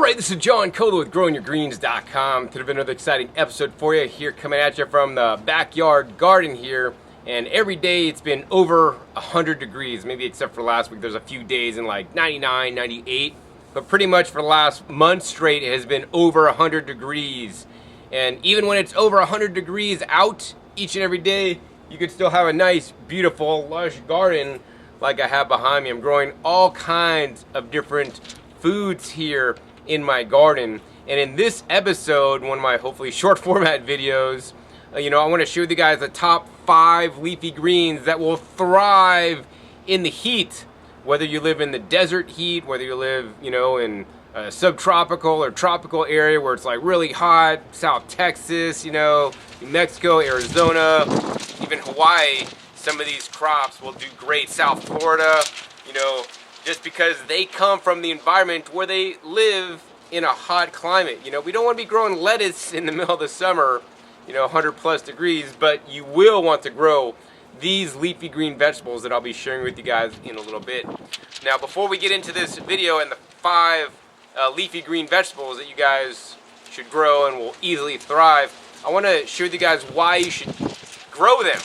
Alright, this is John Cola with GrowingYourGreens.com. Today, another exciting episode for you here, coming at you from the backyard garden here. And every day it's been over 100 degrees, maybe except for last week. There's a few days in like 99, 98. But pretty much for the last month straight, it has been over 100 degrees. And even when it's over 100 degrees out each and every day, you could still have a nice, beautiful, lush garden like I have behind me. I'm growing all kinds of different foods here in my garden. And in this episode, one of my hopefully short format videos, I want to show you guys the top 5 leafy greens that will thrive in the heat. Whether you live in the desert heat, whether you live, in a subtropical or tropical area where it's like really hot, South Texas, New Mexico, Arizona, even Hawaii, some of these crops will do great. South Florida, just because they come from the environment where they live in a hot climate. We don't want to be growing lettuce in the middle of the summer, 100 plus degrees, but you will want to grow these leafy green vegetables that I'll be sharing with you guys in a little bit. Now, before we get into this video and the 5 leafy green vegetables that you guys should grow and will easily thrive, I want to show you guys why you should grow them,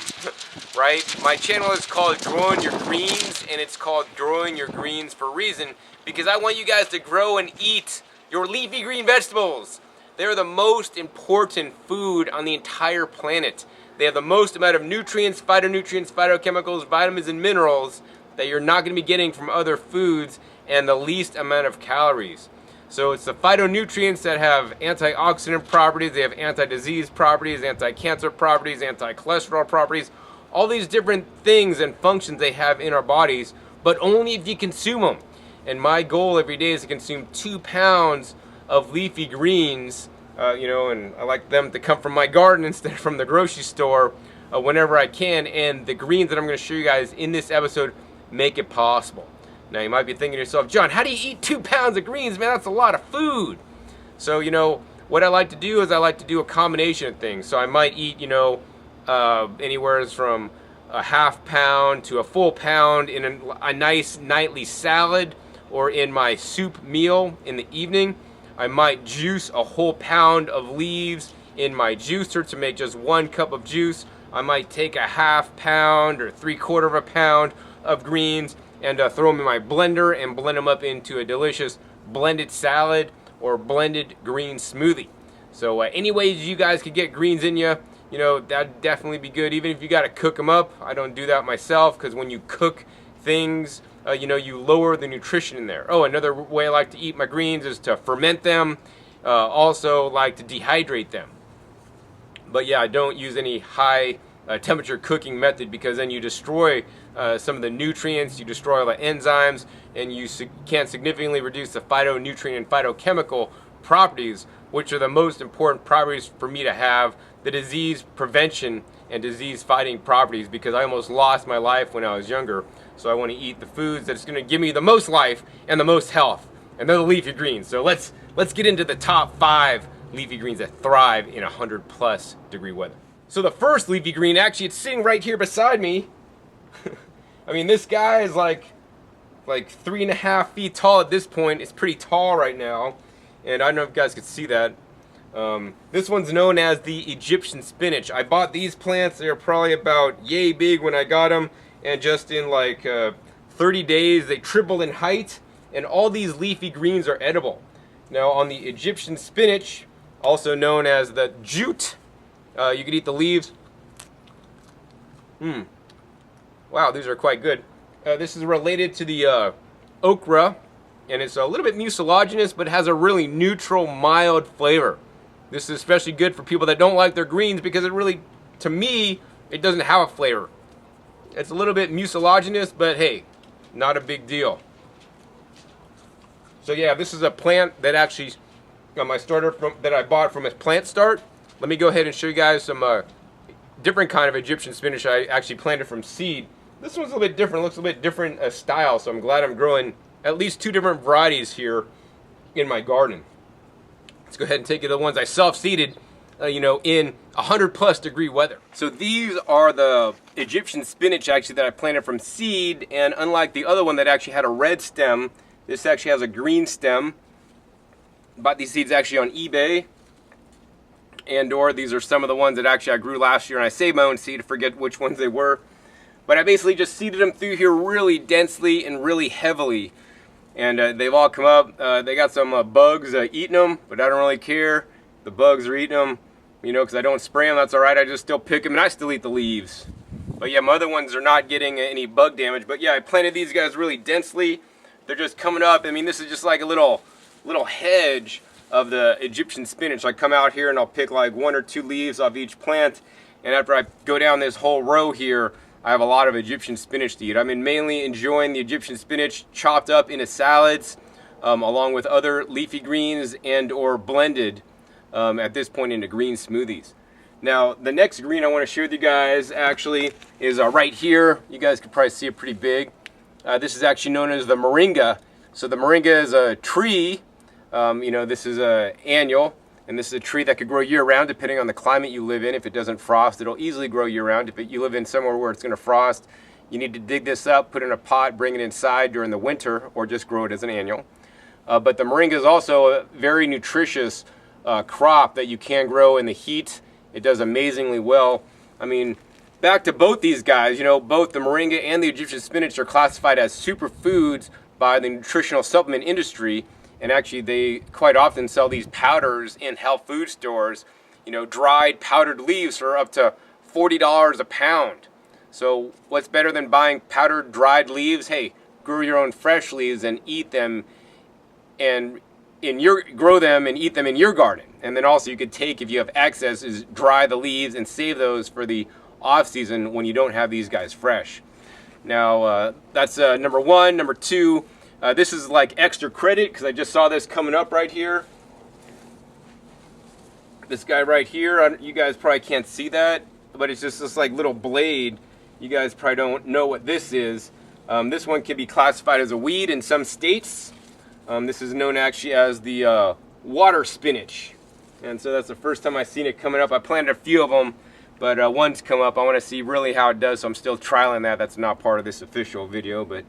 right? My channel is called Growing Your Greens, and it's called Growing Your Greens for a reason, because I want you guys to grow and eat your leafy green vegetables. They're the most important food on the entire planet. They have the most amount of nutrients, phytonutrients, phytochemicals, vitamins, and minerals that you're not going to be getting from other foods, and the least amount of calories. So it's the phytonutrients that have antioxidant properties, they have anti-disease properties, anti-cancer properties, anti-cholesterol properties, all these different things and functions they have in our bodies, but only if you consume them. And my goal every day is to consume 2 pounds of leafy greens, and I like them to come from my garden instead of from the grocery store whenever I can. And the greens that I'm going to show you guys in this episode make it possible. Now, you might be thinking to yourself, John, how do you eat 2 pounds of greens? Man, that's a lot of food. So, what I like to do is I like to do a combination of things. So I might eat, anywhere from a ½ pound to a full pound in a nice nightly salad, or in my soup meal in the evening. I might juice a whole pound of leaves in my juicer to make just 1 cup of juice. I might take a ½ pound or 3/4 pound of greens and throw them in my blender and blend them up into a delicious blended salad or blended green smoothie. So any ways you guys could get greens in you, that'd definitely be good. Even if you got to cook them up, I don't do that myself, because when you cook things, you lower the nutrition in there. Oh, another way I like to eat my greens is to ferment them. Also like to dehydrate them. But yeah, I don't use any high temperature cooking method, because then you destroy some of the nutrients, you destroy all the enzymes, and you can significantly reduce the phytonutrient and phytochemical properties, which are the most important properties for me to have, the disease prevention and disease fighting properties, because I almost lost my life when I was younger. So I want to eat the foods that's going to give me the most life and the most health, and they're the leafy greens. So let's get into the top 5 leafy greens that thrive in 100 plus degree weather. So the first leafy green, actually it's sitting right here beside me. I mean, this guy is like 3.5 feet tall at this point. It's pretty tall right now, and I don't know if you guys could see that. This one's known as the Egyptian spinach. I bought these plants. They were probably about yay big when I got them, and just in like 30 days they tripled in height, and all these leafy greens are edible. Now, on the Egyptian spinach, also known as the jute, you could eat the leaves. Wow, these are quite good. This is related to the okra, and it's a little bit mucilaginous, but has a really neutral, mild flavor. This is especially good for people that don't like their greens, because it really, to me, it doesn't have a flavor. It's a little bit mucilaginous, but hey, not a big deal. So yeah, this is a plant that actually, my starter that I bought from a plant start. Let me go ahead and show you guys some different kind of Egyptian spinach I actually planted from seed. This one's a little bit different, looks a little bit different style, so I'm glad I'm growing at least 2 different varieties here in my garden. Let's go ahead and take you to the ones I self-seeded, in 100 plus degree weather. So these are the Egyptian spinach actually that I planted from seed, and unlike the other one that actually had a red stem, this actually has a green stem. Bought these seeds actually on eBay, and or these are some of the ones that actually I grew last year, and I saved my own seed. I forget which ones they were. But I basically just seeded them through here really densely and really heavily. And they've all come up. They got some bugs eating them, but I don't really care. The bugs are eating them, you know, because I don't spray them. That's all right. I just still pick them, and I still eat the leaves. But yeah, my other ones are not getting any bug damage. But yeah, I planted these guys really densely. They're just coming up. I mean, this is just like a little hedge of the Egyptian spinach. I come out here and I'll pick like 1 or 2 leaves off each plant. And after I go down this whole row here, I have a lot of Egyptian spinach to eat. I'm mainly enjoying the Egyptian spinach chopped up into salads, along with other leafy greens and or blended at this point into green smoothies. Now, the next green I want to share with you guys actually is right here. You guys can probably see it pretty big. This is actually known as the Moringa. So the Moringa is a tree. You know, this is an annual. And this is a tree that could grow year-round depending on the climate you live in. If it doesn't frost, it'll easily grow year-round. If you live in somewhere where it's going to frost, you need to dig this up, put it in a pot, bring it inside during the winter, or just grow it as an annual. But the Moringa is also a very nutritious crop that you can grow in the heat. It does amazingly well. I mean, back to both these guys, you know, both the Moringa and the Egyptian spinach are classified as superfoods by the nutritional supplement industry. And actually, they quite often sell these powders in health food stores, you know, dried powdered leaves for up to $40 a pound. So what's better than buying powdered dried leaves? Hey, grow your own fresh leaves and eat them, and grow them and eat them in your garden. And then also you could take, if you have excess, is dry the leaves and save those for the off season when you don't have these guys fresh. Now that's number one. Number two. This is like extra credit because I just saw this coming up right here. This guy right here, you guys probably can't see that, but it's just this like little blade. You guys probably don't know what this is. This one can be classified as a weed in some states. This is known actually as the water spinach. And so that's the first time I've seen it coming up. I planted a few of them, but one's come up. I want to see really how it does, so I'm still trialing that. That's not part of this official video, but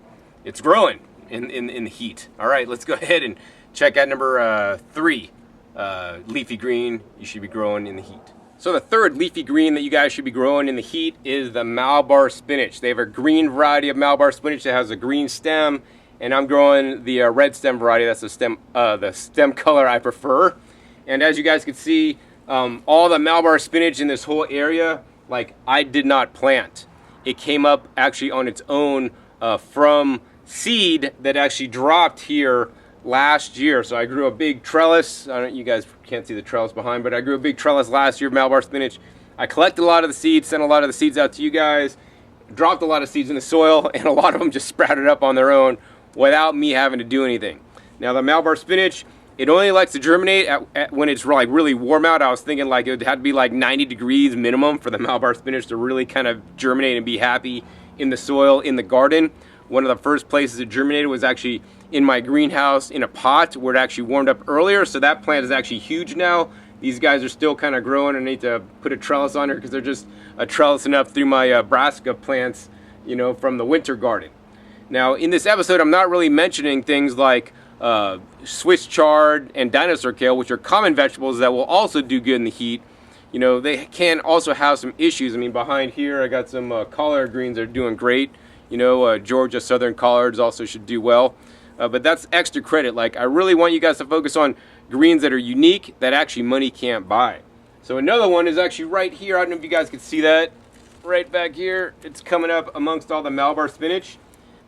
it's growing in the heat. All right, let's go ahead and check out number 3 leafy green you should be growing in the heat. So the third leafy green that you guys should be growing in the heat is the Malabar spinach. They have a green variety of Malabar spinach that has a green stem, and I'm growing the red stem variety. That's the stem color I prefer. And as you guys can see, all the Malabar spinach in this whole area, like, I did not plant. It came up actually on its own from seed that actually dropped here last year. So I grew a big trellis. You guys can't see the trellis behind, but I grew a big trellis last year of Malabar spinach. I collected a lot of the seeds, sent a lot of the seeds out to you guys, dropped a lot of seeds in the soil, and a lot of them just sprouted up on their own without me having to do anything. Now the Malabar spinach, it only likes to germinate when it's like really warm out. I was thinking like it had to be like 90 degrees minimum for the Malabar spinach to really kind of germinate and be happy in the soil in the garden. One of the first places it germinated was actually in my greenhouse in a pot where it actually warmed up earlier. So that plant is actually huge now. These guys are still kind of growing. I need to put a trellis on here because they're just a trellis enough through my brassica plants, you know, from the winter garden. Now in this episode, I'm not really mentioning things like Swiss chard and dinosaur kale, which are common vegetables that will also do good in the heat. You know, they can also have some issues. I mean, behind here, I got some collard greens that are doing great. You know, Georgia Southern collards also should do well. But that's extra credit. Like, I really want you guys to focus on greens that are unique, that actually money can't buy. So another one is actually right here. I don't know if you guys can see that. Right back here. It's coming up amongst all the Malabar spinach.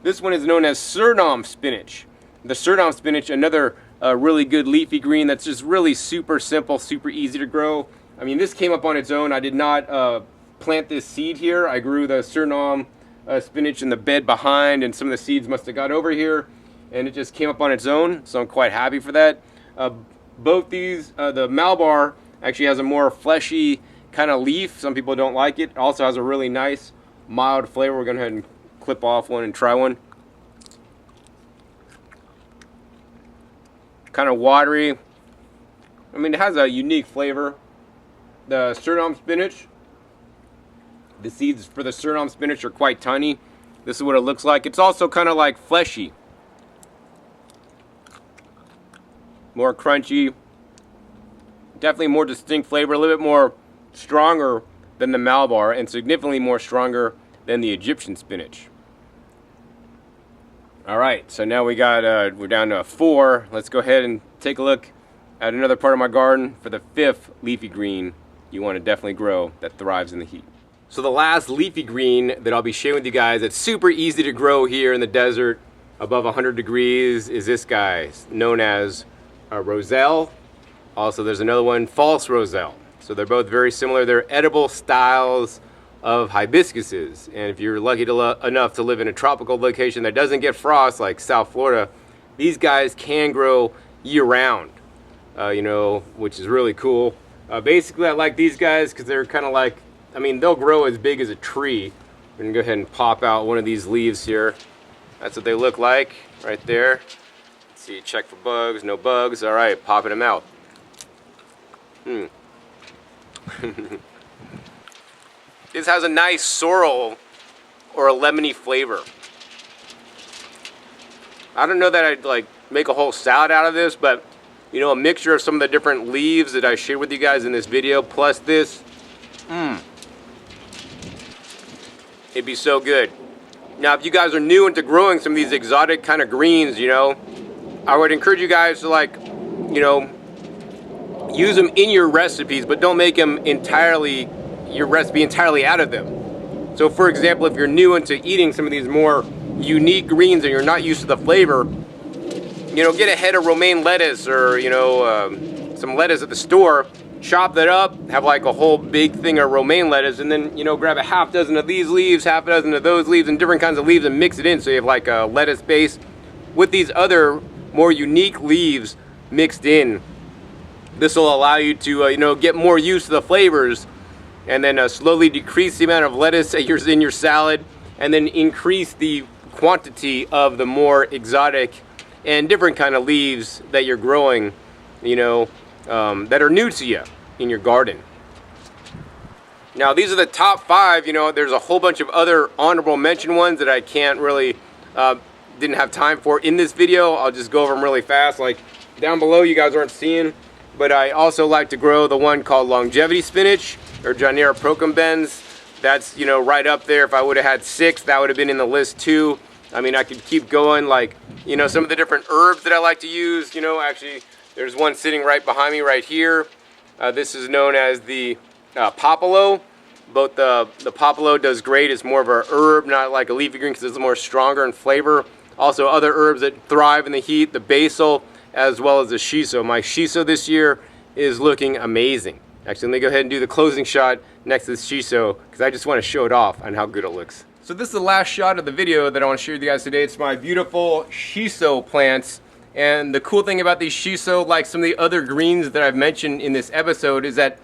This one is known as Surinam Spinach. The Surinam Spinach, another really good leafy green that's just really super simple, super easy to grow. I mean, this came up on its own. I did not plant this seed here. I grew the Surinam spinach in the bed behind, and some of the seeds must have got over here, and it just came up on its own, so I'm quite happy for that. Both these, the Malabar actually has a more fleshy kind of leaf. Some people don't like it. It also has a really nice mild flavor. We're going to go ahead and clip off one and try one. Kind of watery. I mean, it has a unique flavor. The Surinam spinach, the seeds for the Surinam spinach are quite tiny. This is what it looks like. It's also kind of like fleshy. more crunchy, definitely more distinct flavor, a little bit more stronger than the Malabar, and significantly more stronger than the Egyptian spinach. All right, so now we're down to 4. Let's go ahead and take a look at another part of my garden for the 5th leafy green you want to definitely grow that thrives in the heat. So the last leafy green that I'll be sharing with you guys that's super easy to grow here in the desert above 100 degrees is this guy, known as Roselle. Also, there's another one, false Roselle. So they're both very similar. They're edible styles of hibiscuses. And if you're lucky enough to live in a tropical location that doesn't get frost like South Florida, these guys can grow year-round, you know, which is really cool. Basically, I like these guys because they're kind of like, I mean, they'll grow as big as a tree. I'm going to go ahead and pop out one of these leaves here. That's what they look like right there. Let's see, check for bugs, no bugs. All right, popping them out. This has a nice sorrel or a lemony flavor. I don't know that I'd like make a whole salad out of this, but you know, a mixture of some of the different leaves that I shared with you guys in this video, plus this, it'd be so good. Now, if you guys are new into growing some of these exotic kind of greens, you know, I would encourage you guys to, like, you know, use them in your recipes, but don't make them entirely, your recipe entirely out of them. So for example, if you're new into eating some of these more unique greens and you're not used to the flavor, you know, get a head of romaine lettuce or, you know, some lettuce at the store, chop that up, have like a whole big thing of romaine lettuce, and then, you know, grab a half dozen of these leaves, half a dozen of those leaves, and different kinds of leaves and mix it in so you have like a lettuce base with these other more unique leaves mixed in. This will allow you to, you know, get more used to the flavors, and then slowly decrease the amount of lettuce that you're in your salad, and then increase the quantity of the more exotic and different kind of leaves that you're growing, you know, that are new to you in your garden. Now, these are the top 5. You know, there's a whole bunch of other honorable mention ones that I can't really, didn't have time for in this video. I'll just go over them really fast. Like down below, you guys aren't seeing, but I also like to grow the one called longevity spinach, or Janera procumbens. That's, you know, right up there. If I would have had 6, that would have been in the list too. I mean, I could keep going, like, you know, some of the different herbs that I like to use. You know, actually, there's one sitting right behind me right here. This is known as the popolo. Both the popolo does great. It's more of a herb, not like a leafy green, because it's more stronger in flavor. Also, other herbs that thrive in the heat, the basil, as well as the shiso. My shiso this year is looking amazing. Actually, let me go ahead and do the closing shot next to the shiso, because I just want to show it off on how good it looks. So this is the last shot of the video that I want to share with you guys today. It's my beautiful shiso plants. And the cool thing about these shiso, like some of the other greens that I've mentioned in this episode, is that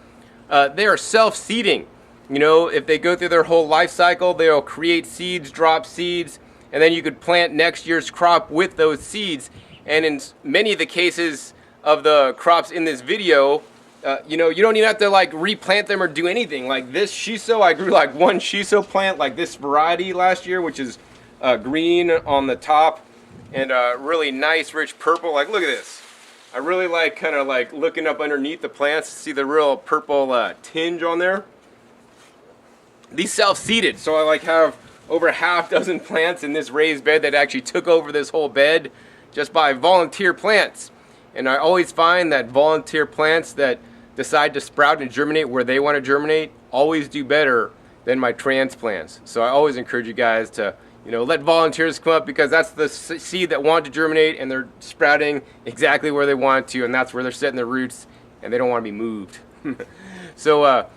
they are self-seeding. You know, if they go through their whole life cycle, they'll create seeds, drop seeds, and then you could plant next year's crop with those seeds. And in many of the cases of the crops in this video, you know, you don't even have to like replant them or do anything. Like this shiso, I grew like one shiso plant, like this variety last year, which is green on the top and really nice rich purple. Like, look at this. I really like kind of like looking up underneath the plants to see the real purple tinge on there. These self-seeded, so I like have over a half dozen plants in this raised bed that actually took over this whole bed just by volunteer plants. And I always find that volunteer plants that decide to sprout and germinate where they want to germinate always do better than my transplants. So I always encourage you guys to, you know, let volunteers come up, because that's the seed that want to germinate and they're sprouting exactly where they want to, and that's where they're setting their roots and they don't want to be moved. So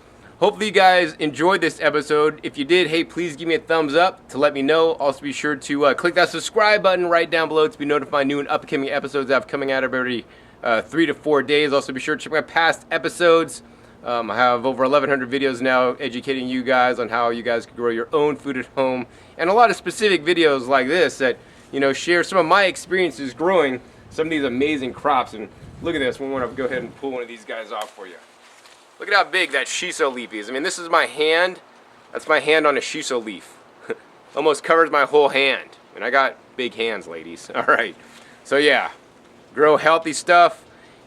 hopefully you guys enjoyed this episode. If you did, hey, please give me a thumbs up to let me know. Also be sure to click that subscribe button right down below to be notified new and upcoming episodes that have coming out every 3 to 4 days. Also be sure to check my past episodes. I have over 1,100 videos now educating you guys on how you guys can grow your own food at home, and a lot of specific videos like this that, you know, share some of my experiences growing some of these amazing crops. And look at this. We want to go ahead and pull one of these guys off for you. Look at how big that shiso leaf is. I mean, this is my hand. That's my hand on a shiso leaf. Almost covers my whole hand. And I got big hands, ladies. All right. So yeah, grow healthy stuff.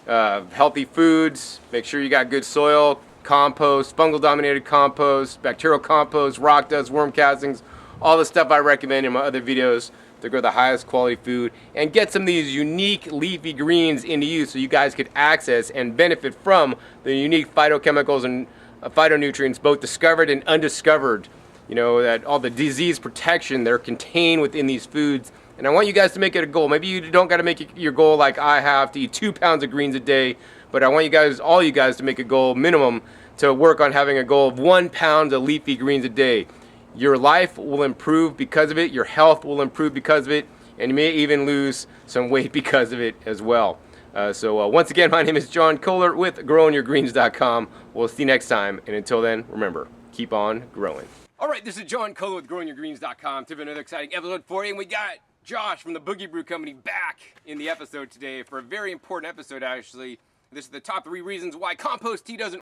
healthy foods. Make sure you got good soil, compost, fungal dominated compost, bacterial compost, rock dust, worm castings, all the stuff I recommend in my other videos to grow the highest quality food and get some of these unique leafy greens into use so you guys could access and benefit from the unique phytochemicals and phytonutrients, both discovered and undiscovered. You know, that all the disease protection they're contained within these foods. And I want you guys to make it a goal. Maybe you don't got to make it your goal like I have to eat 2 pounds of greens a day, but I want you guys, all you guys, to make a goal minimum to work on having a goal of 1 pound of leafy greens a day. Your life will improve because of it, your health will improve because of it, and you may even lose some weight because of it as well. So once again, my name is John Kohler with GrowingYourGreens.com. We'll see you next time, and until then, remember, keep on growing. All right, this is John Kohler with GrowingYourGreens.com. To have another exciting episode for you, and we got Josh from the Boogie Brew Company back in the episode today for a very important episode, actually. This is the top 3 reasons why compost tea doesn't